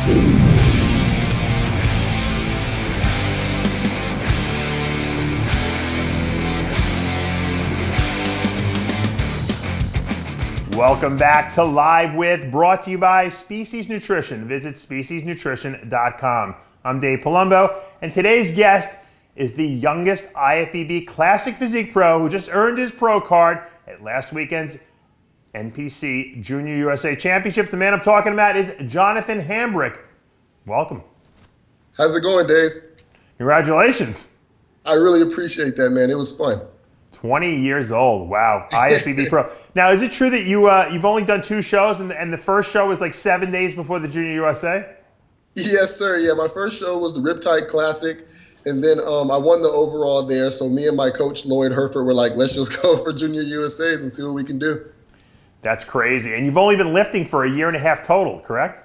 Welcome back to Live With, brought to you by Species Nutrition. Visit speciesnutrition.com. I'm Dave Palumbo, and today's guest is the youngest IFBB Classic Physique Pro who just earned his pro card at last weekend's NPC Junior USA Championships. The man I'm talking about is Jonathan Hambrick. Welcome. How's it going, Dave? Congratulations. I really appreciate that, man. It was fun. 20 years old. Wow. IFBB Pro. Now, is it true that you've only done 2 shows and the first show was like 7 days before the Junior USA? Yes, sir. Yeah, my first show was the Riptide Classic, and then I won the overall there. So me and my coach, Lloyd Herford, were like, let's just go for Junior USAs and see what we can do. That's crazy. And you've only been lifting for a year and a half total, correct?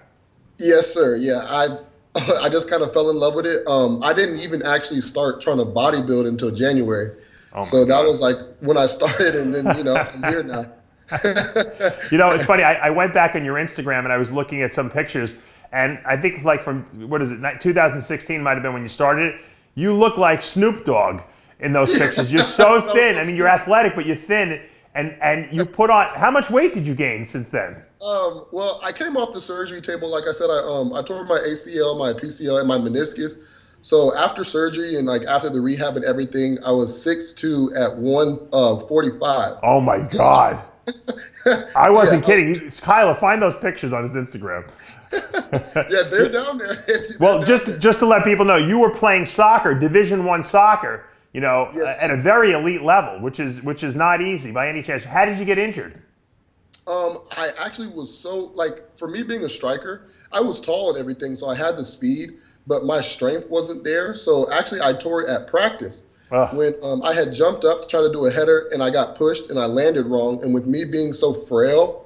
Yes, sir. Yeah, I just kind of fell in love with it. I didn't even actually start trying to bodybuild until January. Oh so that was like when I started, and then, I'm here now. It's funny. I went back on your Instagram and I was looking at some pictures, and I think like from, 2016 might have been when you started it. You look like Snoop Dogg in those pictures. You're so thin. I mean, you're athletic, but you're thin. And you put on, how much weight did you gain since then? Well, I came off the surgery table. Like I said, I tore my ACL, my PCL, and my meniscus. So after surgery and like after the rehab and everything, I was 6'2" at 145. Oh my God. I wasn't kidding. Kyla, find those pictures on his Instagram. Yeah, they're down there. Well, just to let people know, you were playing soccer, Division I soccer, yes, at a very elite level, which is not easy by any chance. How did you get injured? I actually was for me being a striker, I was tall and everything, so I had the speed, but my strength wasn't there. So actually I tore it at practice. When I had jumped up to try to do a header and I got pushed and I landed wrong. And with me being so frail,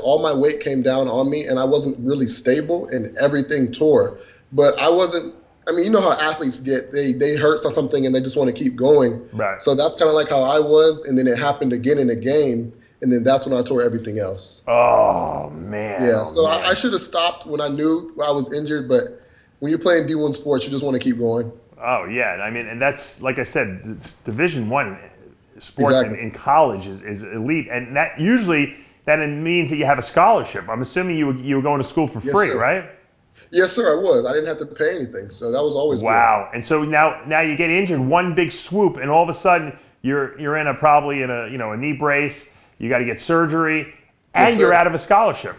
all my weight came down on me and I wasn't really stable and everything tore. But I wasn't, you know how athletes get, they hurt something and they just want to keep going. Right. So that's kind of like how I was. And then it happened again in a game. And then that's when I tore everything else. Oh, man. Yeah, so I should have stopped when I knew I was injured. But when you're playing D1 sports, you just want to keep going. Oh, yeah. I mean, and that's, like I said, it's Division I sports exactly. in college is elite. And that usually means that you have a scholarship. I'm assuming you were going to school for free, sir. Right? Yes, sir, I was. I didn't have to pay anything. So that was always wow. good. And so now you get injured, one big swoop, and all of a sudden you're in a knee brace. You got to get surgery, and yes, you're out of a scholarship.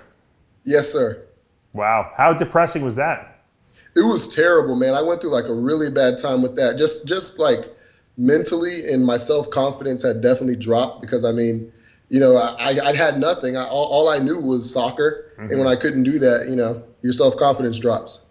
Yes, sir. Wow. How depressing was that? It was terrible, man. I went through like a really bad time with that. Just like mentally, and my self-confidence had definitely dropped because, I had nothing. All I knew was soccer. Mm-hmm. And when I couldn't do that, your self-confidence drops.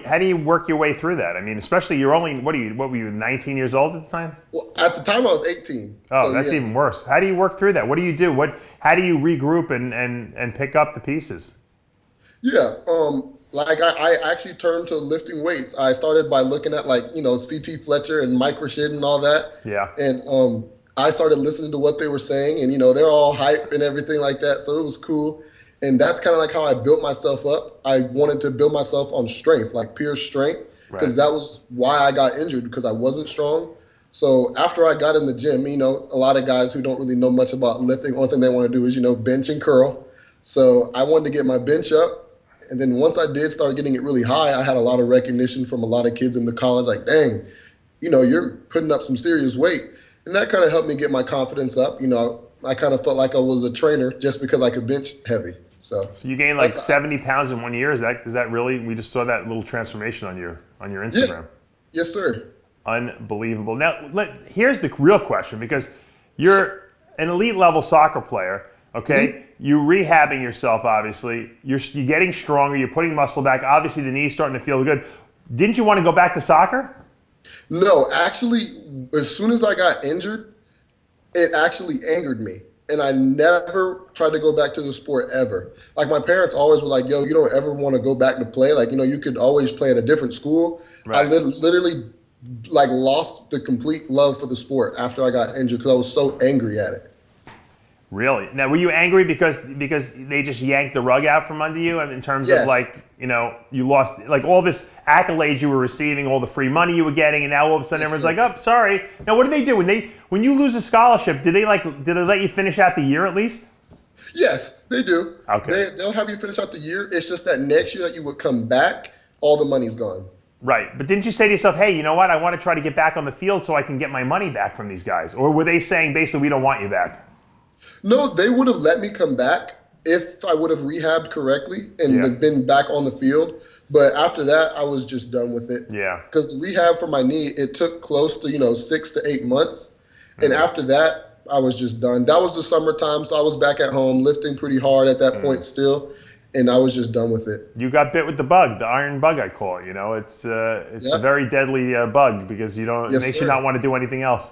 How do you work your way through that? I mean, especially you're only, what were you, 19 years old at the time? Well, at the time I was 18. Oh, so, that's even worse. How do you work through that? What do you do? How do you regroup and pick up the pieces? Yeah, I actually turned to lifting weights. I started by looking at CT Fletcher and Mike Rashid and all that. Yeah. And I started listening to what they were saying, and they're all hype and everything like that. So it was cool. And that's kind of like how I built myself up. I wanted to build myself on strength, like pure strength, because that was why I got injured, because I wasn't strong. So after I got in the gym, a lot of guys who don't really know much about lifting, only thing they want to do is, bench and curl. So I wanted to get my bench up. And then once I did start getting it really high, I had a lot of recognition from a lot of kids in the college, like, dang, you're putting up some serious weight. And that kind of helped me get my confidence up. I kind of felt like I was a trainer just because I could bench heavy. So you gained like 70 pounds in 1 year. Is that really? We just saw that little transformation on your Instagram. Yeah. Yes, sir. Unbelievable. Now, here's the real question, because you're an elite level soccer player. Okay, mm-hmm. You're rehabbing yourself. Obviously, you're getting stronger. You're putting muscle back. Obviously, the knee's starting to feel good. Didn't you want to go back to soccer? No, actually, as soon as I got injured, it actually angered me. And I never tried to go back to the sport ever. Like, my parents always were like, yo, you don't ever want to go back to play. Like, you could always play at a different school. Right. I literally lost the complete love for the sport after I got injured because I was so angry at it. Really? Now, were you angry because they just yanked the rug out from under you in terms of like, you know, you lost like all this accolades you were receiving, all the free money you were getting, and now all of a sudden everyone's like, oh, sorry. Now, what do they do when you lose a scholarship? Did they let you finish out the year at least? Yes, they do. Okay. They'll have you finish out the year. It's just that next year that you would come back, all the money's gone. Right. But didn't you say to yourself, hey, you know what? I want to try to get back on the field so I can get my money back from these guys? Or were they saying basically we don't want you back? No, they would have let me come back if I would have rehabbed correctly and been back on the field. But after that, I was just done with it. Yeah. Because the rehab for my knee, it took close to, 6 to 8 months. And after that, I was just done. That was the summertime, so I was back at home lifting pretty hard at that point still. And I was just done with it. You got bit with the bug, the iron bug, I call it. You know, it's a very deadly bug because it makes you not want to do anything else.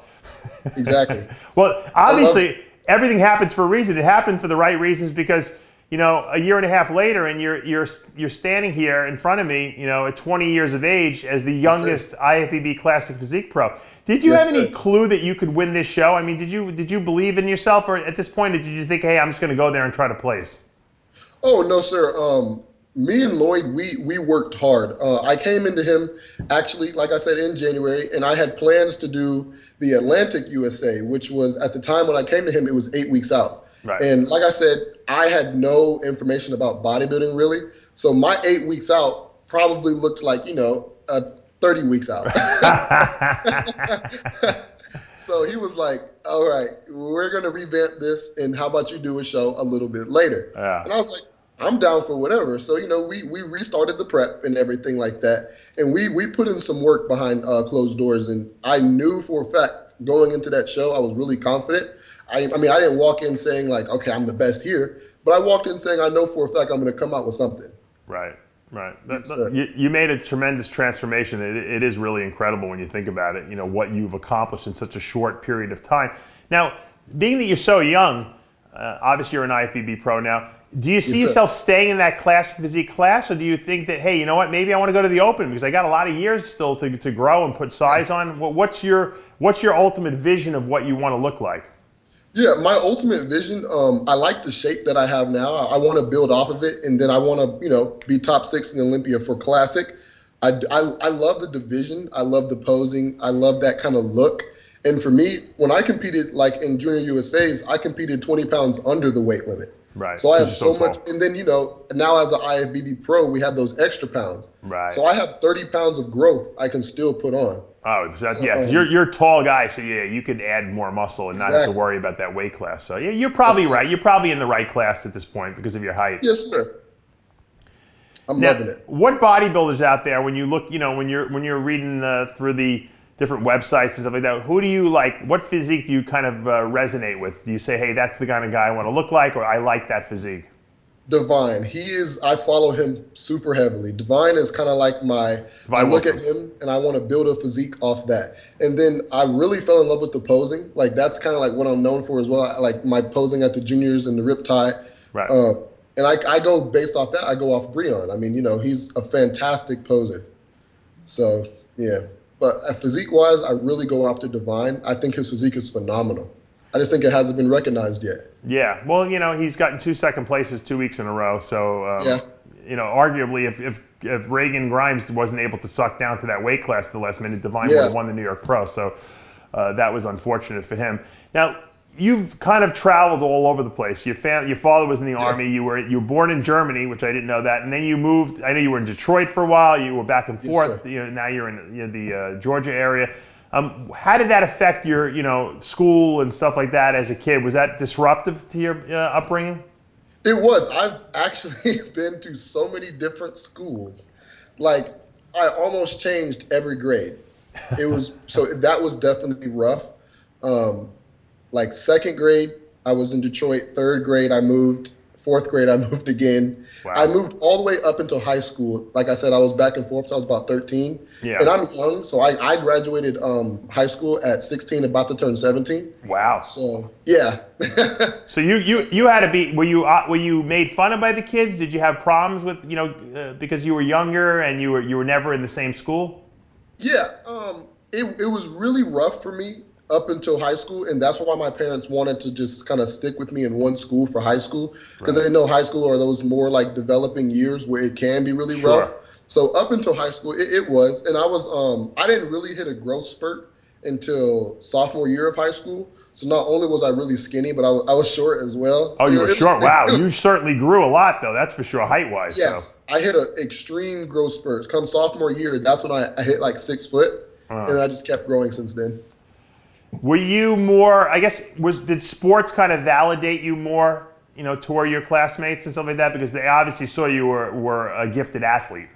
Exactly. Well, obviously, everything happens for a reason. It happened for the right reasons because, a year and a half later, and you're standing here in front of me, at 20 years of age as the youngest IFBB Classic Physique Pro. Did you have any clue that you could win this show? I mean, did you believe in yourself, or at this point did you think, hey, I'm just going to go there and try to place? Oh, no, sir. Me and Lloyd, we worked hard. I came into him, actually, like I said, in January, and I had plans to do the Atlantic USA, which was, at the time when I came to him, it was 8 weeks out. Right. And like I said, I had no information about bodybuilding, really. So my 8 weeks out probably looked like, 30 weeks out. So he was like, all right, we're going to revamp this, and how about you do a show a little bit later? Yeah. And I was like, I'm down for whatever. So, we restarted the prep and everything like that. And we put in some work behind closed doors. And I knew for a fact going into that show, I was really confident. I mean, I didn't walk in saying like, okay, I'm the best here. But I walked in saying I know for a fact I'm going to come out with something. Right. Yes, you made a tremendous transformation. It is really incredible when you think about it, what you've accomplished in such a short period of time. Now, being that you're so young, obviously you're an IFBB pro now, do you see yourself staying in that classic physique class, or do you think that, hey, you know what, maybe I want to go to the open because I got a lot of years still to grow and put size on? What's your ultimate vision of what you want to look like? Yeah, my ultimate vision, I like the shape that I have now. I want to build off of it, and then I want to, be top 6 in Olympia for classic. I love the division. I love the posing. I love that kind of look. And for me, when I competed, like in Junior USAs, I competed 20 pounds under the weight limit. Right. So I have so much, and then, now as an IFBB pro, we have those extra pounds. Right. So I have 30 pounds of growth I can still put on. Oh, so, yeah, because you're a tall guy, so yeah, you could add more muscle and not have to worry about that weight class. So yeah, you're probably right. You're probably in the right class at this point because of your height. Yes, sir. I'm loving it. What bodybuilders out there, when you look, when you're reading through the different websites and stuff like that, who do you like? What physique do you kind of resonate with? Do you say, hey, that's the kind of guy I want to look like, or I like that physique? Divine. I follow him super heavily. Divine is kind of like I look at him and I want to build a physique off that. And then I really fell in love with the posing. Like that's kind of like what I'm known for as well. Like my posing at the juniors and the rip tie. Right. And I go based off that. I go off Breon. I mean, he's a fantastic poser. So, yeah. But physique-wise, I really go after Divine. I think his physique is phenomenal. I just think it hasn't been recognized yet. Yeah, well, he's gotten 2 second places 2 weeks in a row. So, arguably, if Reagan Grimes wasn't able to suck down to that weight class at the last minute, Divine would have won the New York Pro. So that was unfortunate for him. Now, you've kind of traveled all over the place. Your father was in the Army. You were born in Germany, which I didn't know that, and then you moved. I know you were in Detroit for a while. You were back and forth. Now you're in the Georgia area. How did that affect your school and stuff like that as a kid? Was that disruptive to your upbringing? It was. I've actually been to so many different schools. Like I almost changed every grade. It was that was definitely rough. Like second grade, I was in Detroit. Third grade, I moved. Fourth grade, I moved again. Wow. I moved all the way up until high school. Like I said, I was back and forth. So I was about 13. Yeah. And I'm young, so I graduated high school at 16, about to turn 17. Wow. So yeah. So you had to be. Were you made fun of by the kids? Did you have problems with because you were younger and you were never in the same school? Yeah. It was really rough for me. up until high school, and that's why my parents wanted to just kind of stick with me in one school for high school, because they know high school are those more like developing years where it can be really rough. So up until high school, it was, and I didn't really hit a growth spurt until sophomore year of high school. So not only was I really skinny, but I was short as well. So, oh, you were short. Wow, you certainly grew a lot, though. That's for sure, height-wise. Yes, so. I hit an extreme growth spurt. Come sophomore year, that's when I hit like 6 foot, and I just kept growing since then. Were you more, I guess, did sports kind of validate you more, you know, toward your classmates and stuff like that? Because they obviously saw you were a gifted athlete.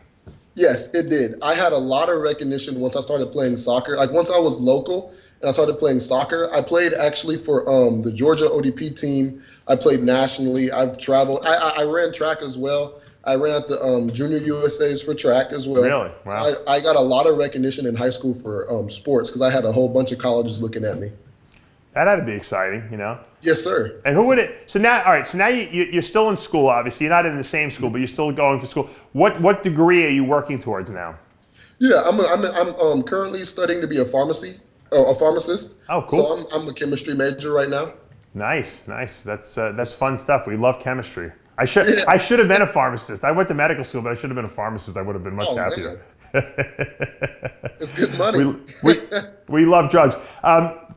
Yes, it did. I had a lot of recognition once I started playing soccer. Like once I was local and I started playing soccer, I played actually for the Georgia ODP team. I played nationally. I've traveled. I ran track as well. I ran at the Junior USAs for track as well. Really? Wow. So I got a lot of recognition in high school for sports because I had a whole bunch of colleges looking at me. That had to be exciting, you know? Yes, sir. And who would it? So now, all right. So now you're still in school. Obviously, you're not in the same school, but you're still going for school. What degree are you working towards now? Yeah, I'm currently studying to be a pharmacist. Oh, cool. So I'm a chemistry major right now. Nice. That's fun stuff. We love chemistry. I should have been a pharmacist. I went to medical school, but I should have been a pharmacist. I would have been much happier. It's good money. We love drugs.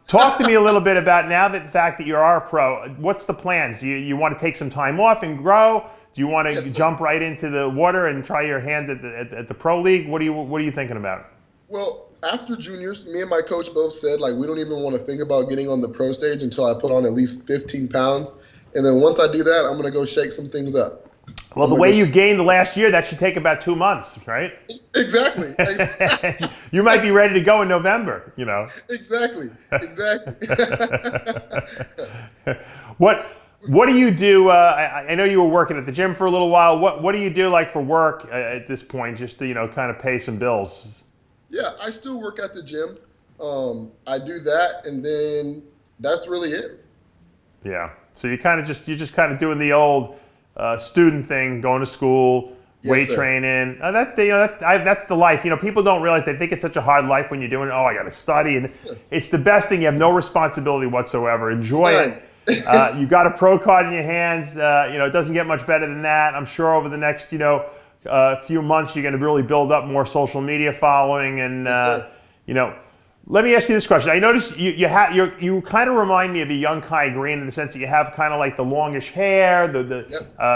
Talk to me a little bit about now that the fact that you are a pro. What's the plans? Do you want to take some time off and grow? Do you want to jump right into the water and try your hand at the pro league? What are you thinking about? Well, after juniors, me and my coach both said like we don't even want to think about getting on the pro stage until I put on at least 15 pounds. And then once I do that, I'm going to go shake some things up. Well, the way you gained the last year, that should take about 2 months, right? Exactly. You might be ready to go in November, you know. Exactly. What do you do? I know you were working at the gym for a little while. What do you do like for work at this point, just to kind of pay some bills? Yeah, I still work at the gym. I do that, and then that's really it. Yeah. So you're just kind of doing the old student thing, going to school, weight training. That's the life. People don't realize, they think it's such a hard life when you're doing it. Oh, I got to study, and it's the best thing. You have no responsibility whatsoever. Enjoy it. You got a pro card in your hands. It doesn't get much better than that. I'm sure over the next few months you're going to really build up more social media following, and Let me ask you this question. I noticed you kind of remind me of a young Kai Green in the sense that you have kind of like the longish hair.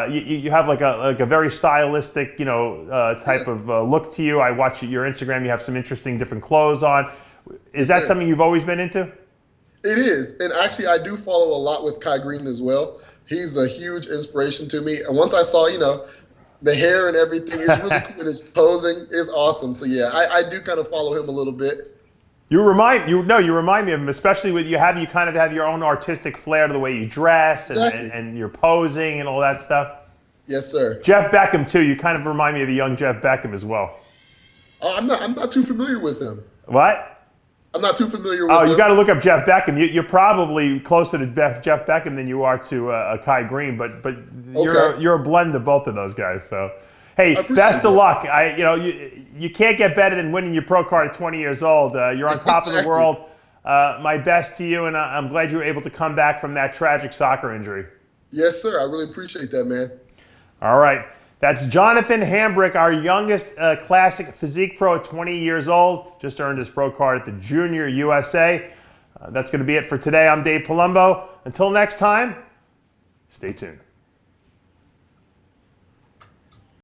You have like a very stylistic type of look to you. I watch your Instagram. You have some interesting different clothes on. Is that something you've always been into? It is, and actually I do follow a lot with Kai Green as well. He's a huge inspiration to me. And once I saw the hair and everything, it's really cool, and his posing is awesome. So yeah, I do kind of follow him a little bit. You remind me of him, especially with you kind of have your own artistic flair to the way you dress and your posing and all that stuff. Yes, sir. Jeff Beckham too. You kind of remind me of a young Jeff Beckham as well. Oh, I'm not too familiar with him. What? I'm not too familiar with him. Oh, you got to look up Jeff Beckham. You're probably closer to Jeff Beckham than you are to Kai Green, but you're a blend of both of those guys. So. Hey, best of luck. You can't get better than winning your pro card at 20 years old. You're on top of the world. My best to you, and I'm glad you were able to come back from that tragic soccer injury. Yes, sir. I really appreciate that, man. All right. That's Jonathan Hambrick, our youngest Classic Physique Pro at 20 years old. Just earned his pro card at the Junior USA. That's going to be it for today. I'm Dave Palumbo. Until next time, stay tuned.